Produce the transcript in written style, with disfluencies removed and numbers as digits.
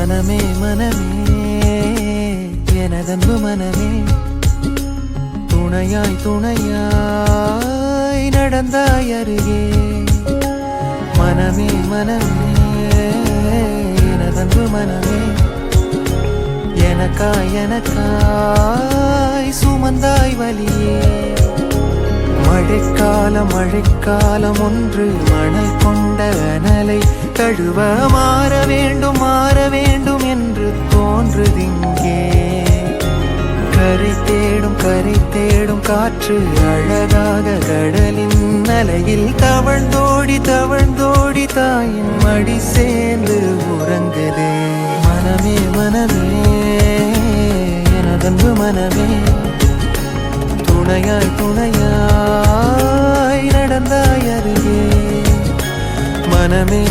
மனமே மனமே எனதன்பு மனமே துணையாய் துணையாய் நடந்தாய் அருகே மனமே மனமே எனதன்பு மனமே எனக்காய் எனக்காய் சுமந்தாய் வலியே மழைக்காலம் மழைக்காலம் ஒன்று மணல் கொண்ட அனலை தழுவ மாற வேண்டும் என்று தோன்றுதிங்கே கரை தேடும் காற்று அழகாக கடலின் அலையில் தவழ்ந்தோடி தவழ்ந்தோடி தாயின் மடி சேர்ந்து உறங்குதே மனமே மனமே எனதன்பு மனமே துணையாய் துணையாய் நடந்தாய் அருகே மனமே